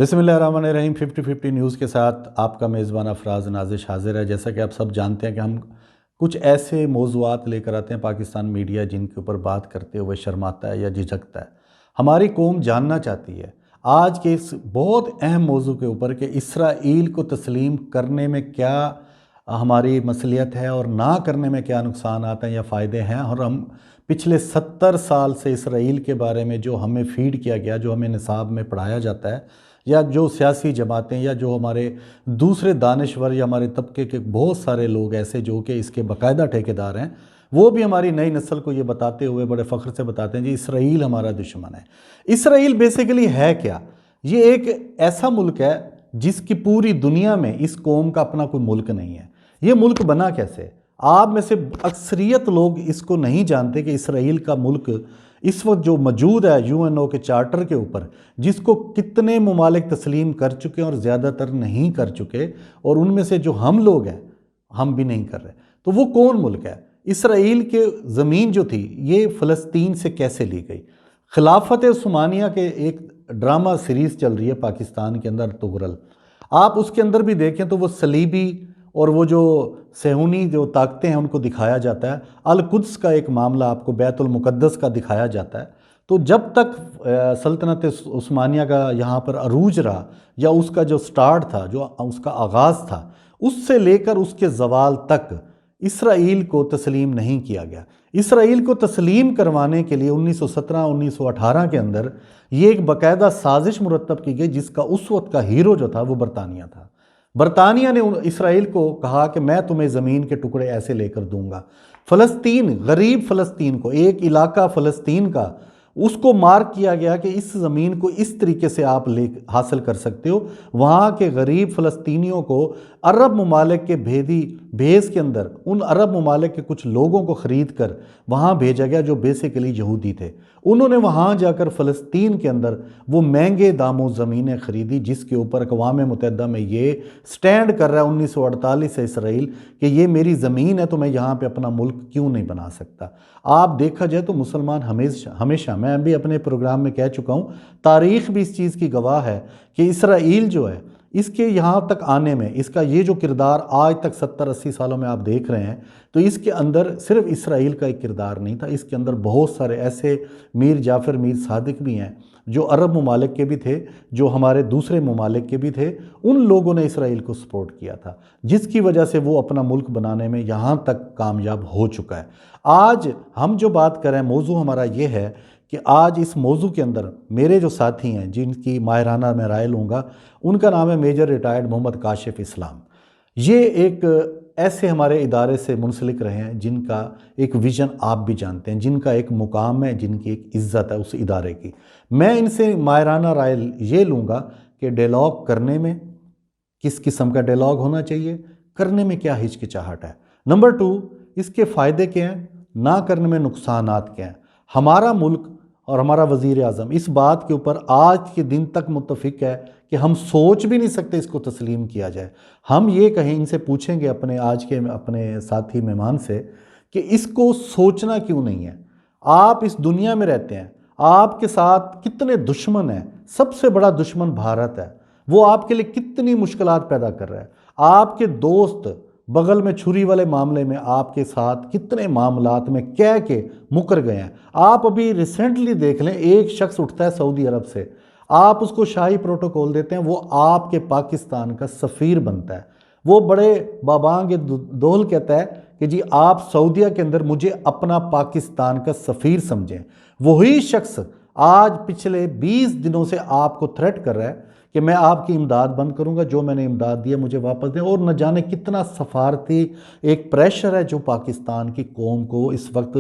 بسم اللہ الرحمن الرحیم 50-50 نیوز کے ساتھ آپ کا میزبان افراز نازش حاضر ہے۔ جیسا کہ آپ سب جانتے ہیں کہ ہم کچھ ایسے موضوعات لے کر آتے ہیں پاکستان میڈیا جن کے اوپر بات کرتے ہوئے شرماتا ہے یا جھجکتا ہے۔ ہماری قوم جاننا چاہتی ہے آج کے اس بہت اہم موضوع کے اوپر کہ اسرائیل کو تسلیم کرنے میں کیا ہماری مصلحت ہے اور نہ کرنے میں کیا نقصانات ہیں یا فائدے ہیں، اور ہم پچھلے 70 سال سے اسرائیل کے بارے میں جو ہمیں فیڈ کیا گیا، جو ہمیں نصاب میں پڑھایا جاتا ہے، یا جو سیاسی جماعتیں یا جو ہمارے دوسرے دانشور یا ہمارے طبقے کے بہت سارے لوگ ایسے جو کہ اس کے باقاعدہ ٹھیکیدار ہیں، وہ بھی ہماری نئی نسل کو یہ بتاتے ہوئے بڑے فخر سے بتاتے ہیں جی اسرائیل ہمارا دشمن ہے۔ اسرائیل بیسیکلی ہے کیا؟ یہ ایک ایسا ملک ہے جس کی پوری دنیا میں اس قوم کا اپنا کوئی ملک نہیں ہے۔ یہ ملک بنا کیسے؟ آپ میں سے اکثریت لوگ اس کو نہیں جانتے کہ اسرائیل کا ملک اس وقت جو موجود ہے UN کے چارٹر کے اوپر، جس کو کتنے ممالک تسلیم کر چکے ہیں اور زیادہ تر نہیں کر چکے، اور ان میں سے جو ہم لوگ ہیں ہم بھی نہیں کر رہے، تو وہ کون ملک ہے؟ اسرائیل کے زمین جو تھی یہ فلسطین سے کیسے لی گئی؟ خلافت عثمانیہ کے ایک ڈرامہ سیریز چل رہی ہے پاکستان کے اندر، تغرل، آپ اس کے اندر بھی دیکھیں تو وہ صلیبی اور وہ جو صہیونی جو طاقتیں ہیں ان کو دکھایا جاتا ہے۔ القدس کا ایک معاملہ آپ کو بیت المقدس کا دکھایا جاتا ہے۔ تو جب تک سلطنت عثمانیہ کا یہاں پر عروج رہا، یا اس کا جو سٹارٹ تھا، جو اس کا آغاز تھا، اس سے لے کر اس کے زوال تک اسرائیل کو تسلیم نہیں کیا گیا۔ اسرائیل کو تسلیم کروانے کے لیے 1917-1918 کے اندر یہ ایک باقاعدہ سازش مرتب کی گئی، جس کا اس وقت کا ہیرو جو تھا وہ برطانیہ تھا۔ برطانیہ نے اسرائیل کو کہا کہ میں تمہیں زمین کے ٹکڑے ایسے لے کر دوں گا۔ فلسطین، غریب فلسطین کو، ایک علاقہ فلسطین کا، اس کو مارک کیا گیا کہ اس زمین کو اس طریقے سے آپ حاصل کر سکتے ہو۔ وہاں کے غریب فلسطینیوں کو عرب ممالک کے بھیس کے اندر ان عرب ممالک کے کچھ لوگوں کو خرید کر وہاں بھیجا گیا جو بیسیکلی یہودی تھے۔ انہوں نے وہاں جا کر فلسطین کے اندر وہ مہنگے داموں زمینیں خریدی، جس کے اوپر اقوام متحدہ میں یہ سٹینڈ کر رہا ہے 1948 سے اسرائیل کہ یہ میری زمین ہے، تو میں یہاں پہ اپنا ملک کیوں نہیں بنا سکتا۔ آپ دیکھا جائے تو مسلمان ہمیشہ میں بھی اپنے پروگرام میں کہہ چکا ہوں، تاریخ بھی اس چیز کی گواہ ہے کہ اسرائیل جو ہے اس کے یہاں تک آنے میں، اس کا یہ جو کردار آج تک 70-80 سالوں میں آپ دیکھ رہے ہیں، تو اس کے اندر صرف اسرائیل کا ایک کردار نہیں تھا، اس کے اندر بہت سارے ایسے میر جعفر، میر صادق بھی ہیں جو عرب ممالک کے بھی تھے، جو ہمارے دوسرے ممالک کے بھی تھے۔ ان لوگوں نے اسرائیل کو سپورٹ کیا تھا، جس کی وجہ سے وہ اپنا ملک بنانے میں یہاں تک کامیاب ہو چکا ہے۔ آج ہم جو بات کر رہے ہیں، موضوع ہمارا یہ ہے کہ آج اس موضوع کے اندر میرے جو ساتھی ہیں جن کی ماہرانہ میں رائے لوں گا، ان کا نام ہے میجر ریٹائرڈ محمد کاشف اسلام۔ یہ ایک ایسے ہمارے ادارے سے منسلک رہے ہیں جن کا ایک ویژن آپ بھی جانتے ہیں، جن کا ایک مقام ہے، جن کی ایک عزت ہے اس ادارے کی۔ میں ان سے ماہرانہ رائے یہ لوں گا کہ ڈائلاگ کرنے میں کس قسم کا ڈائلاگ ہونا چاہیے، کرنے میں کیا ہچکچاہٹ ہے، نمبر 2 اس کے فائدے کیا ہیں، نہ کرنے میں نقصانات کیا ہیں۔ ہمارا ملک اور ہمارا وزیر اعظم اس بات کے اوپر آج کے دن تک متفق ہے کہ ہم سوچ بھی نہیں سکتے اس کو تسلیم کیا جائے۔ ہم یہ کہیں، ان سے پوچھیں گے آج کے اپنے ساتھی مہمان سے کہ اس کو سوچنا کیوں نہیں ہے؟ آپ اس دنیا میں رہتے ہیں، آپ کے ساتھ کتنے دشمن ہیں، سب سے بڑا دشمن بھارت ہے، وہ آپ کے لیے کتنی مشکلات پیدا کر رہا ہے۔ آپ کے دوست بغل میں چھری والے معاملے میں آپ کے ساتھ کتنے معاملات میں کہہ کے مکر گئے ہیں۔ آپ ابھی ریسنٹلی دیکھ لیں، ایک شخص اٹھتا ہے سعودی عرب سے، آپ اس کو شاہی پروٹوکول دیتے ہیں، وہ آپ کے پاکستان کا سفیر بنتا ہے، وہ بڑے بابانگ دول کہتا ہے کہ جی آپ سعودیہ کے اندر مجھے اپنا پاکستان کا سفیر سمجھیں۔ وہی شخص آج پچھلے 20 دنوں سے آپ کو تھریٹ کر رہا ہے کہ میں آپ کی امداد بند کروں گا، جو میں نے امداد دیا مجھے واپس دیں، اور نہ جانے کتنا سفارتی ایک پریشر ہے جو پاکستان کی قوم کو اس وقت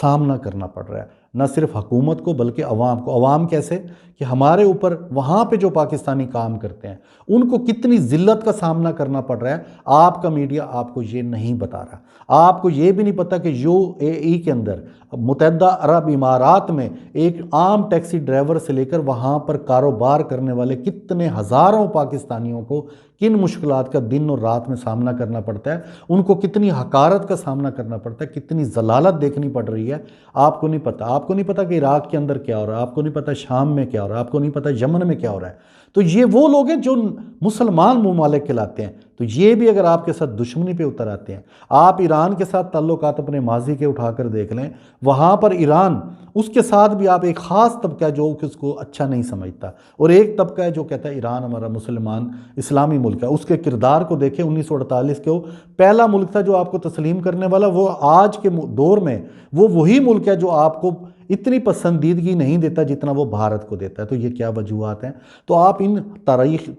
سامنا کرنا پڑ رہا ہے، نہ صرف حکومت کو بلکہ عوام کو۔ عوام کیسے کہ ہمارے اوپر وہاں پہ جو پاکستانی کام کرتے ہیں ان کو کتنی ذلت کا سامنا کرنا پڑ رہا ہے، آپ کا میڈیا آپ کو یہ نہیں بتا رہا۔ آپ کو یہ بھی نہیں پتا کہ UAE کے اندر، متحدہ عرب امارات میں، ایک عام ٹیکسی ڈرائیور سے لے کر وہاں پر کاروبار کرنے والے کتنے ہزاروں پاکستانیوں کو کن مشکلات کا دن اور رات میں سامنا کرنا پڑتا ہے، ان کو کتنی حقارت کا سامنا کرنا پڑتا ہے، کتنی ذلالت دیکھنی پڑ رہی ہے۔ آپ کو نہیں پتا، آپ کو نہیں پتا کہ عراق کے اندر کیا ہو رہا ہے، آپ کو نہیں پتا شام میں کیا ہو رہا ہے۔ ہو رہا ہے، آپ کو نہیں پتہ یمن میں کیا ہو رہا ہے۔ تو یہ وہ لوگ ہیں جو مسلمان ممالک کہلاتے ہیں، تو یہ بھی اگر آپ کے ساتھ دشمنی پہ اتر آتے ہیں۔ آپ ایران کے ساتھ تعلقات اپنے ماضی کے اٹھا کر دیکھ لیں، وہاں پر ایران، اس کے ساتھ بھی آپ ایک خاص طبقہ ہے جو کہ اس کو اچھا نہیں سمجھتا، اور ایک طبقہ ہے جو کہتا ہے ایران ہمارا مسلمان اسلامی ملک ہے۔ اس کے کردار کو دیکھیں، 1948 کے وہ پہلا ملک تھا جو آپ کو تسلیم کرنے والا، وہ آج کے دور میں وہ وہی ملک ہے جو آپ کو اتنی پسندیدگی نہیں دیتا جتنا وہ بھارت کو دیتا ہے۔ تو یہ کیا وجوہات ہیں؟ تو آپ ان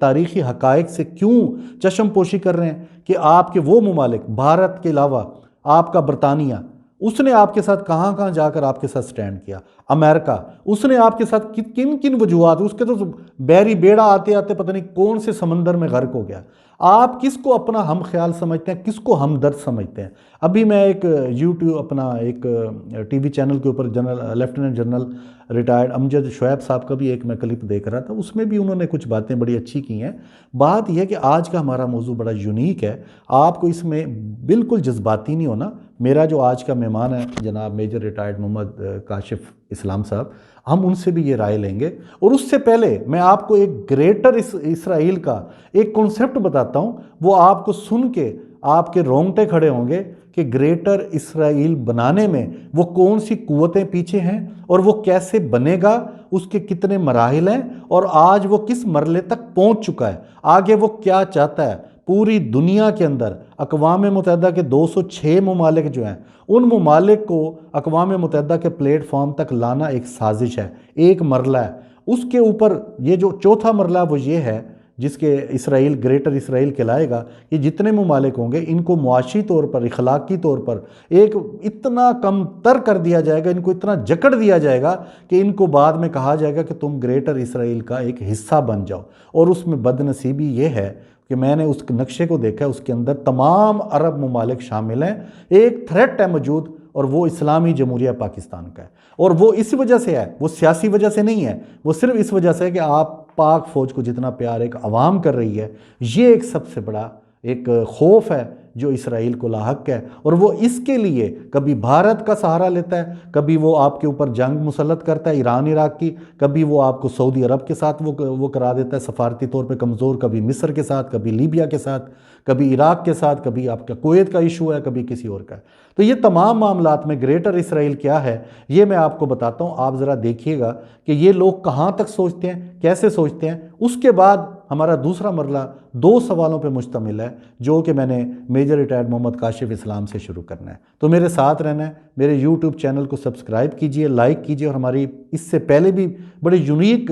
تاریخی حقائق سے کیوں چشم پوشی کر رہے ہیں کہ آپ کے وہ ممالک، بھارت کے علاوہ آپ کا برطانیہ، اس نے آپ کے ساتھ کہاں کہاں جا کر آپ کے ساتھ سٹینڈ کیا، امریکہ، اس نے آپ کے ساتھ کن کن وجوہات، اس کے تو بحری بیڑا آتے آتے پتہ نہیں کون سے سمندر میں غرق ہو گیا۔ آپ کس کو اپنا ہم خیال سمجھتے ہیں، کس کو ہمدرد سمجھتے ہیں؟ ابھی میں ایک یوٹیوب اپنا ایک ٹی وی چینل کے اوپر لیفٹیننٹ جنرل ریٹائرڈ امجد شعیب صاحب کا بھی ایک میں کلپ دیکھ رہا تھا، اس میں بھی انہوں نے کچھ باتیں بڑی اچھی کی ہیں۔ بات یہ ہے کہ آج کا ہمارا موضوع بڑا یونیک ہے، آپ کو اس میں بالکل جذباتی نہیں ہونا۔ میرا جو آج کا مہمان ہے جناب میجر ریٹائرڈ محمد کاشف اسلام صاحب، ہم ان سے بھی یہ رائے لیں گے، اور اس سے پہلے میں آپ کو ایک گریٹر اسرائیل کا ایک کنسیپٹ بتاتا ہوں، وہ آپ کو سن کے آپ کے رونگٹے کھڑے ہوں گے کہ گریٹر اسرائیل بنانے میں وہ کون سی قوتیں پیچھے ہیں اور وہ کیسے بنے گا، اس کے کتنے مراحل ہیں، اور آج وہ کس مرحلے تک پہنچ چکا ہے، آگے وہ کیا چاہتا ہے۔ پوری دنیا کے اندر اقوام متحدہ کے 206 ممالک جو ہیں، ان ممالک کو اقوام متحدہ کے پلیٹ فارم تک لانا ایک سازش ہے، ایک مرحلہ ہے۔ اس کے اوپر یہ جو چوتھا مرحلہ وہ یہ ہے جس کے اسرائیل گریٹر اسرائیل کہلائے گا، یہ جتنے ممالک ہوں گے ان کو معاشی طور پر، اخلاقی طور پر ایک اتنا کم تر کر دیا جائے گا، ان کو اتنا جکڑ دیا جائے گا کہ ان کو بعد میں کہا جائے گا کہ تم گریٹر اسرائیل کا ایک حصہ بن جاؤ۔ اور اس میں بد نصیبی یہ ہے کہ میں نے اس نقشے کو دیکھا ہے، اس کے اندر تمام عرب ممالک شامل ہیں، ایک تھریٹ ہے موجود، اور وہ اسلامی جمہوریہ پاکستان کا ہے۔ اور وہ اس وجہ سے ہے، وہ سیاسی وجہ سے نہیں ہے، وہ صرف اس وجہ سے ہے کہ آپ پاک فوج کو جتنا پیار ایک عوام کر رہی ہے، یہ ایک سب سے بڑا ایک خوف ہے جو اسرائیل کو لاحق ہے، اور وہ اس کے لیے کبھی بھارت کا سہارا لیتا ہے، کبھی وہ آپ کے اوپر جنگ مسلط کرتا ہے ایران عراق کی، کبھی وہ آپ کو سعودی عرب کے ساتھ وہ کرا دیتا ہے سفارتی طور پہ کمزور، کبھی مصر کے ساتھ، کبھی لیبیا کے ساتھ، کبھی عراق کے ساتھ، کبھی آپ کا کویت کا ایشو ہے، کبھی کسی اور کا ہے۔ تو یہ تمام معاملات میں گریٹر اسرائیل کیا ہے یہ میں آپ کو بتاتا ہوں، آپ ذرا دیکھیے گا کہ یہ لوگ کہاں تک سوچتے ہیں، کیسے سوچتے ہیں۔ اس کے بعد ہمارا دوسرا مرحلہ 2 سوالوں پہ مشتمل ہے جو کہ میں نے میجر ریٹائرڈ محمد کاشف اسلام سے شروع کرنا ہے۔ تو میرے ساتھ رہنا ہے، میرے یوٹیوب چینل کو سبسکرائب کیجئے، لائک کیجئے، اور ہماری اس سے پہلے بھی بڑے یونیک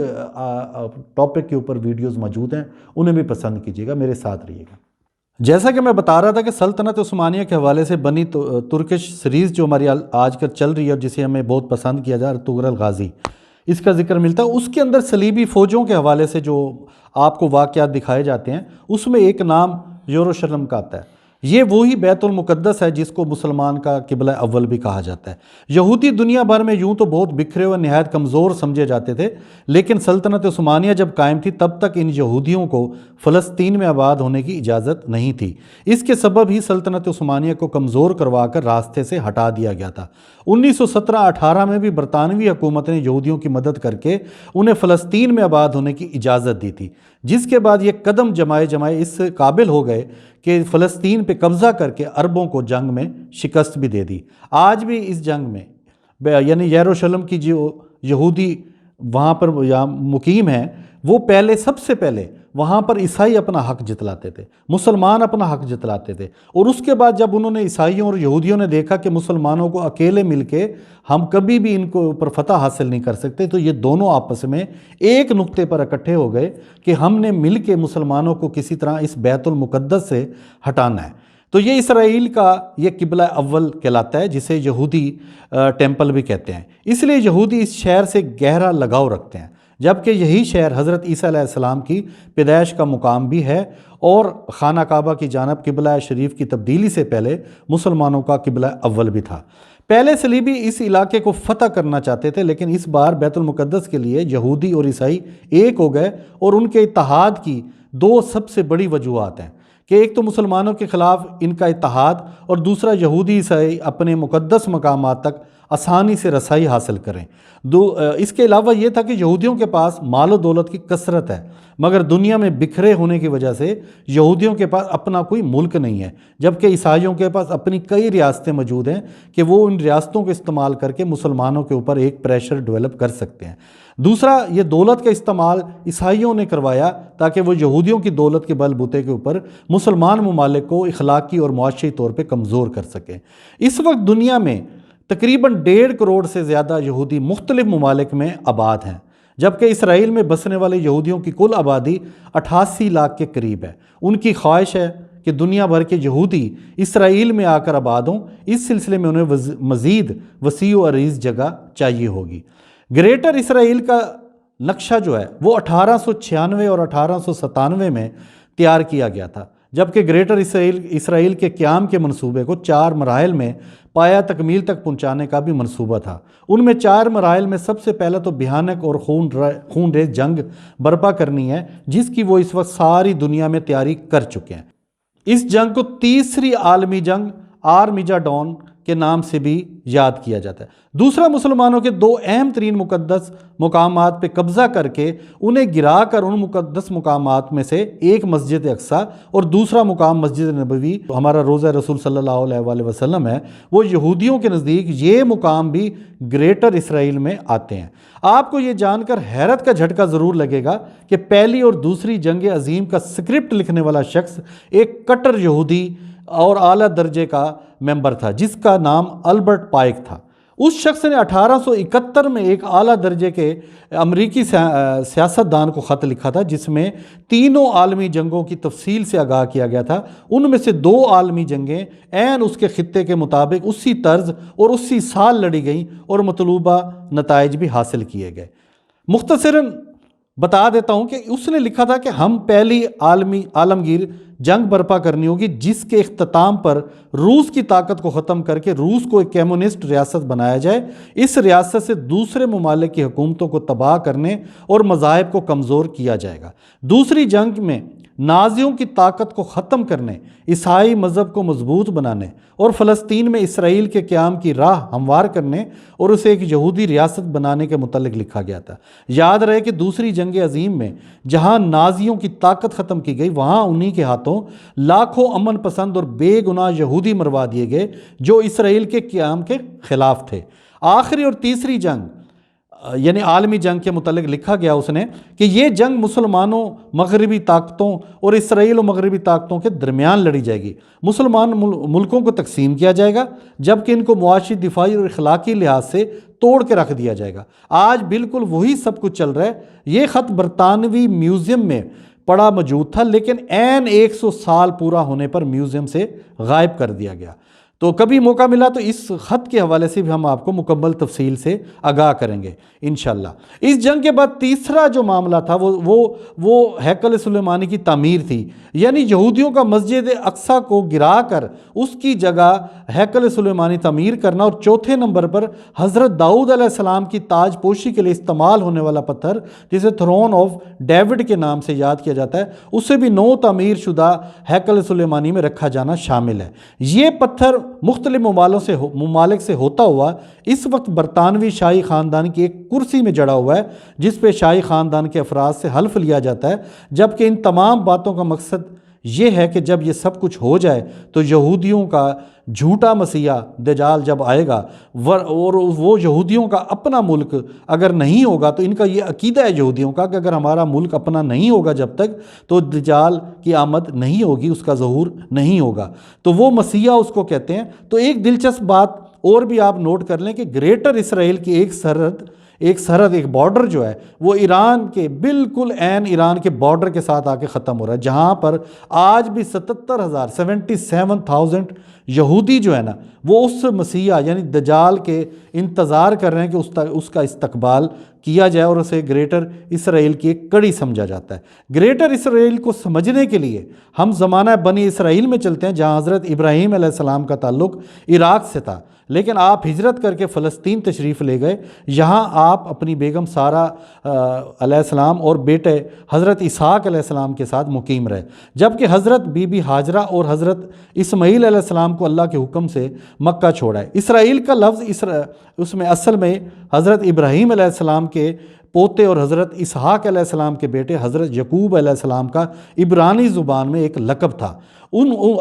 ٹاپک کے اوپر ویڈیوز موجود ہیں، انہیں بھی پسند کیجئے گا، میرے ساتھ رہیے گا۔ جیسا کہ میں بتا رہا تھا کہ سلطنت عثمانیہ کے حوالے سے بنی ترکش سیریز جو ہماری آج کل چل رہی ہے اور جسے ہمیں بہت پسند کیا جا رہا ہے، ارطغرل غازی، اس کا ذکر ملتا ہے۔ اس کے اندر صلیبی فوجوں کے حوالے سے جو آپ کو واقعات دکھائے جاتے ہیں، اس میں ایک نام یروشلم کا آتا ہے۔ یہ وہی بیت المقدس ہے جس کو مسلمان کا قبلہ اول بھی کہا جاتا ہے۔ یہودی دنیا بھر میں یوں تو بہت بکھرے ہوئے نہایت کمزور سمجھے جاتے تھے، لیکن سلطنت عثمانیہ جب قائم تھی تب تک ان یہودیوں کو فلسطین میں آباد ہونے کی اجازت نہیں تھی۔ اس کے سبب ہی سلطنت عثمانیہ کو کمزور کروا کر راستے سے ہٹا دیا گیا تھا۔ 1917-18 میں بھی برطانوی حکومت نے یہودیوں کی مدد کر کے انہیں فلسطین میں آباد ہونے کی اجازت دی تھی، جس کے بعد یہ قدم جمائے اس قابل ہو گئے کہ فلسطین پہ قبضہ کر کے عربوں کو جنگ میں شکست بھی دے دی۔ آج بھی اس جنگ میں یعنی یروشلم کی جو یہودی وہاں پر مقیم ہیں، وہ سب سے پہلے وہاں پر عیسائی اپنا حق جتلاتے تھے، مسلمان اپنا حق جتلاتے تھے، اور اس کے بعد جب انہوں نے عیسائیوں اور یہودیوں نے دیکھا کہ مسلمانوں کو اکیلے مل کے ہم کبھی بھی ان کو اوپر فتح حاصل نہیں کر سکتے، تو یہ دونوں آپس میں ایک نقطے پر اکٹھے ہو گئے کہ ہم نے مل کے مسلمانوں کو کسی طرح اس بیت المقدس سے ہٹانا ہے۔ تو یہ اسرائیل کا یہ قبلہ اول کہلاتا ہے، جسے یہودی ٹیمپل بھی کہتے ہیں۔ اس لیے یہودی اس شہر سے گہرا لگاؤ رکھتے ہیں، جبکہ یہی شہر حضرت عیسیٰ علیہ السلام کی پیدائش کا مقام بھی ہے، اور خانہ کعبہ کی جانب قبلہ شریف کی تبدیلی سے پہلے مسلمانوں کا قبلہ اول بھی تھا۔ پہلے صلیبی اس علاقے کو فتح کرنا چاہتے تھے، لیکن اس بار بیت المقدس کے لیے یہودی اور عیسائی ایک ہو گئے، اور ان کے اتحاد کی 2 سب سے بڑی وجوہات ہیں کہ ایک تو مسلمانوں کے خلاف ان کا اتحاد، اور دوسرا یہودی عیسائی اپنے مقدس مقامات تک آسانی سے رسائی حاصل کریں۔ اس کے علاوہ یہ تھا کہ یہودیوں کے پاس مال و دولت کی کثرت ہے، مگر دنیا میں بکھرے ہونے کی وجہ سے یہودیوں کے پاس اپنا کوئی ملک نہیں ہے، جبکہ عیسائیوں کے پاس اپنی کئی ریاستیں موجود ہیں کہ وہ ان ریاستوں کو استعمال کر کے مسلمانوں کے اوپر ایک پریشر ڈیولپ کر سکتے ہیں۔ دوسرا، یہ دولت کا استعمال عیسائیوں نے کروایا تاکہ وہ یہودیوں کی دولت کے بل بوتے کے اوپر مسلمان ممالک کو اخلاقی اور معاشی طور پہ کمزور کر سکیں۔ اس وقت دنیا میں تقریباً 1.5 کروڑ سے زیادہ یہودی مختلف ممالک میں آباد ہیں، جبکہ اسرائیل میں بسنے والے یہودیوں کی کل آبادی 88 لاکھ کے قریب ہے۔ ان کی خواہش ہے کہ دنیا بھر کے یہودی اسرائیل میں آ کر آباد ہوں۔ اس سلسلے میں انہیں مزید وسیع و عریض جگہ چاہیے ہوگی۔ گریٹر اسرائیل کا نقشہ جو ہے وہ 1896 اور 1897 میں تیار کیا گیا تھا، جبکہ گریٹر اسرائیل کے قیام کے منصوبے کو 4 مراحل میں پایہ تکمیل تک پہنچانے کا بھی منصوبہ تھا۔ ان میں 4 مراحل میں سب سے پہلا تو بھیانک اور خون ریز جنگ برپا کرنی ہے، جس کی وہ اس وقت ساری دنیا میں تیاری کر چکے ہیں۔ اس جنگ کو تیسری عالمی جنگ آرمیجاڈون کے نام سے بھی یاد کیا جاتا ہے۔ دوسرا، مسلمانوں کے 2 اہم ترین مقدس مقامات پہ قبضہ کر کے انہیں گرا کر ان مقدس مقامات میں سے ایک مسجد اقصیٰ اور دوسرا مقام مسجد نبوی، ہمارا روضہ رسول صلی اللہ علیہ وآلہ وسلم ہے، وہ یہودیوں کے نزدیک یہ مقام بھی گریٹر اسرائیل میں آتے ہیں۔ آپ کو یہ جان کر حیرت کا جھٹکا ضرور لگے گا کہ پہلی اور دوسری جنگ عظیم کا سکرپٹ لکھنے والا شخص ایک کٹر یہودی اور اعلیٰ درجے کا ممبر تھا، جس کا نام البرٹ پائک تھا۔ اس شخص نے 1871 میں ایک اعلیٰ درجے کے امریکی سیاستدان کو خط لکھا تھا، جس میں تینوں عالمی جنگوں کی تفصیل سے آگاہ کیا گیا تھا۔ ان میں سے 2 عالمی جنگیں عین اس کے خطے کے مطابق اسی طرز اور اسی سال لڑی گئیں اور مطلوبہ نتائج بھی حاصل کیے گئے۔ مختصراً بتا دیتا ہوں کہ اس نے لکھا تھا کہ ہم پہلی عالمگیر جنگ برپا کرنی ہوگی، جس کے اختتام پر روس کی طاقت کو ختم کر کے روس کو ایک کمیونسٹ ریاست بنایا جائے۔ اس ریاست سے دوسرے ممالک کی حکومتوں کو تباہ کرنے اور مذاہب کو کمزور کیا جائے گا۔ دوسری جنگ میں نازیوں کی طاقت کو ختم کرنے، عیسائی مذہب کو مضبوط بنانے اور فلسطین میں اسرائیل کے قیام کی راہ ہموار کرنے اور اسے ایک یہودی ریاست بنانے کے متعلق لکھا گیا تھا۔ یاد رہے کہ دوسری جنگ عظیم میں جہاں نازیوں کی طاقت ختم کی گئی، وہاں انہی کے ہاتھوں لاکھوں امن پسند اور بے گناہ یہودی مروا دیے گئے جو اسرائیل کے قیام کے خلاف تھے۔ آخری اور تیسری جنگ یعنی عالمی جنگ کے متعلق لکھا گیا اس نے کہ یہ جنگ مسلمانوں، مغربی طاقتوں اور اسرائیل و مغربی طاقتوں کے درمیان لڑی جائے گی۔ مسلمان ملکوں کو تقسیم کیا جائے گا، جبکہ ان کو معاشی، دفاعی اور اخلاقی لحاظ سے توڑ کے رکھ دیا جائے گا۔ آج بالکل وہی سب کچھ چل رہا ہے۔ یہ خط برطانوی میوزیم میں پڑا موجود تھا، لیکن عین 100 سال پورا ہونے پر میوزیم سے غائب کر دیا گیا۔ تو کبھی موقع ملا تو اس خط کے حوالے سے بھی ہم آپ کو مکمل تفصیل سے آگاہ کریں گے انشاءاللہ۔ اس جنگ کے بعد تیسرا جو معاملہ تھا وہ ہیکل سلیمانی کی تعمیر تھی، یعنی یہودیوں کا مسجد اقصیٰ کو گرا کر اس کی جگہ ہیکل سلیمانی تعمیر کرنا، اور چوتھے نمبر پر حضرت داؤد علیہ السلام کی تاج پوشی کے لیے استعمال ہونے والا پتھر، جسے تھرون آف ڈیوڈ کے نام سے یاد کیا جاتا ہے، اسے بھی نو تعمیر شدہ ہیکل سلیمانی میں رکھا جانا شامل ہے۔ یہ پتھر مختلف ممالک سے ہوتا ہوا اس وقت برطانوی شاہی خاندان کی ایک کرسی میں جڑا ہوا ہے، جس پہ شاہی خاندان کے افراد سے حلف لیا جاتا ہے، جبکہ ان تمام باتوں کا مقصد یہ ہے کہ جب یہ سب کچھ ہو جائے تو یہودیوں کا جھوٹا مسیحا دجال جب آئے گا اور وہ یہودیوں کا اپنا ملک اگر نہیں ہوگا، تو ان کا یہ عقیدہ ہے یہودیوں کا کہ اگر ہمارا ملک اپنا نہیں ہوگا جب تک تو دجال کی آمد نہیں ہوگی، اس کا ظہور نہیں ہوگا، تو وہ مسیحا اس کو کہتے ہیں۔ تو ایک دلچسپ بات اور بھی آپ نوٹ کر لیں کہ گریٹر اسرائیل کی ایک سرحد ایک بارڈر جو ہے وہ ایران کے بالکل عین ایران کے بارڈر کے ساتھ آ کے ختم ہو رہا ہے، جہاں پر آج بھی 77,000 یہودی جو ہے نا وہ اس مسیحا یعنی دجال کے انتظار کر رہے ہیں کہ اس کا استقبال کیا جائے، اور اسے گریٹر اسرائیل کی ایک کڑی سمجھا جاتا ہے۔ گریٹر اسرائیل کو سمجھنے کے لیے ہم زمانہ بنی اسرائیل میں چلتے ہیں، جہاں حضرت ابراہیم علیہ السلام کا تعلق عراق سے تھا، لیکن آپ ہجرت کر کے فلسطین تشریف لے گئے، یہاں آپ اپنی بیگم سارہ علیہ السلام اور بیٹے حضرت اسحاق علیہ السلام کے ساتھ مقیم رہے، جبکہ حضرت بی بی ہاجرہ اور حضرت اسماعیل علیہ السلام کو اللہ کے حکم سے مکہ چھوڑا ہے۔ اسرائیل کا لفظ اس میں اصل میں حضرت ابراہیم علیہ السلام کے پوتے اور حضرت اسحاق علیہ السلام کے بیٹے حضرت یعقوب علیہ السلام کا عبرانی زبان میں ایک لقب تھا۔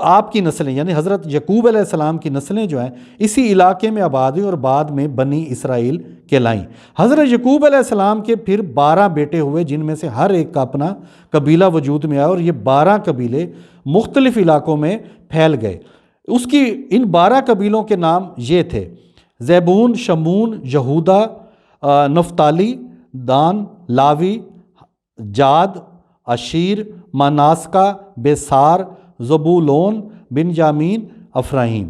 آپ کی نسلیں یعنی حضرت یعقوب علیہ السلام کی نسلیں جو ہیں اسی علاقے میں آباد ہوئی اور بعد میں بنی اسرائیل کہلائیں۔ حضرت یعقوب علیہ السلام کے پھر 12 بیٹے ہوئے، جن میں سے ہر ایک کا اپنا قبیلہ وجود میں آیا، اور یہ 12 قبیلے مختلف علاقوں میں پھیل گئے۔ ان 12 قبیلوں کے نام یہ تھے: زیبون، شمون، یہودا، نفتالی، دان، لاوی، جاد، عشیر، مناسکا، بیسار، زبولون، بنجامین، افراہیم۔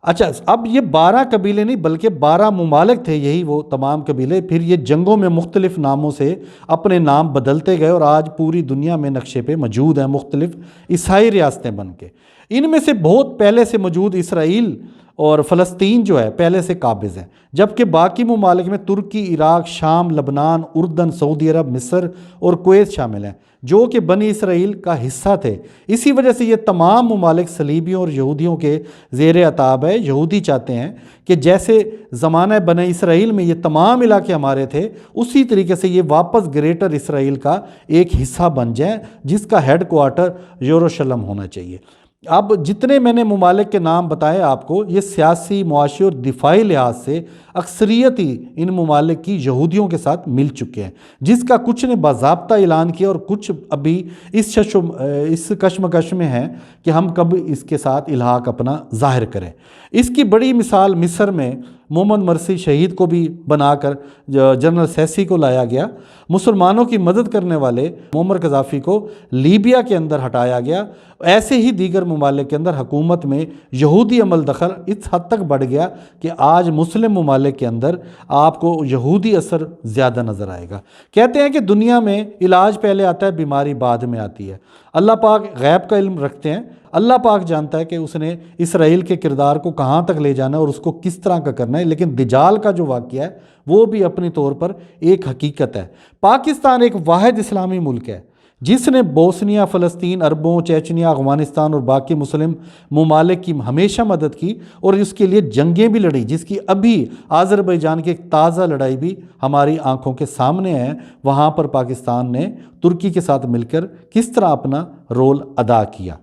اچھا، اب یہ 12 قبیلے نہیں بلکہ 12 ممالک تھے، یہی وہ تمام قبیلے، پھر یہ جنگوں میں مختلف ناموں سے اپنے نام بدلتے گئے اور آج پوری دنیا میں نقشے پہ موجود ہیں، مختلف عیسائی ریاستیں بن کے۔ ان میں سے بہت پہلے سے موجود اسرائیل اور فلسطین جو ہے پہلے سے قابض ہیں، جبکہ باقی ممالک میں ترکی، عراق، شام، لبنان، اردن، سعودی عرب، مصر اور کویت شامل ہیں، جو کہ بنی اسرائیل کا حصہ تھے۔ اسی وجہ سے یہ تمام ممالک صلیبیوں اور یہودیوں کے زیر عتاب ہے۔ یہودی چاہتے ہیں کہ جیسے زمانہ بنی اسرائیل میں یہ تمام علاقے ہمارے تھے، اسی طریقے سے یہ واپس گریٹر اسرائیل کا ایک حصہ بن جائیں، جس کا ہیڈ کوارٹر یروشلم ہونا چاہیے۔ اب جتنے میں نے ممالک کے نام بتائے آپ کو، یہ سیاسی، معاشی اور دفاعی لحاظ سے اکثریت ہی ان ممالک کی یہودیوں کے ساتھ مل چکے ہیں، جس کا کچھ نے باضابطہ اعلان کیا اور کچھ ابھی اس کشمکش میں ہیں کہ ہم کب اس کے ساتھ الحاق اپنا ظاہر کریں۔ اس کی بڑی مثال مصر میں محمد مرسی شہید کو بھی بنا کر جنرل سیسی کو لایا گیا، مسلمانوں کی مدد کرنے والے معمر قذافی کو لیبیا کے اندر ہٹایا گیا۔ ایسے ہی دیگر ممالک کے اندر حکومت میں یہودی عمل دخل اس حد تک بڑھ گیا کہ آج مسلم ممالک کے اندر آپ کو یہودی اثر زیادہ نظر آئے گا۔ کہتے ہیں کہ دنیا میں علاج پہلے آتا ہے، بیماری بعد میں آتی ہے۔ اللہ پاک غیب کا علم رکھتے ہیں، اللہ پاک جانتا ہے کہ اس نے اسرائیل کے کردار کو کہاں تک لے جانا ہے اور اس کو کس طرح کا کرنا ہے، لیکن دجال کا جو واقعہ ہے وہ بھی اپنی طور پر ایک حقیقت ہے۔ پاکستان ایک واحد اسلامی ملک ہے جس نے بوسنیا، فلسطین، عربوں، چیچنیا، افغانستان اور باقی مسلم ممالک کی ہمیشہ مدد کی اور اس کے لیے جنگیں بھی لڑی، جس کی ابھی آذربائیجان کی ایک تازہ لڑائی بھی ہماری آنکھوں کے سامنے ہے۔ وہاں پر پاکستان نے ترکی کے ساتھ مل کر کس طرح اپنا رول ادا کیا۔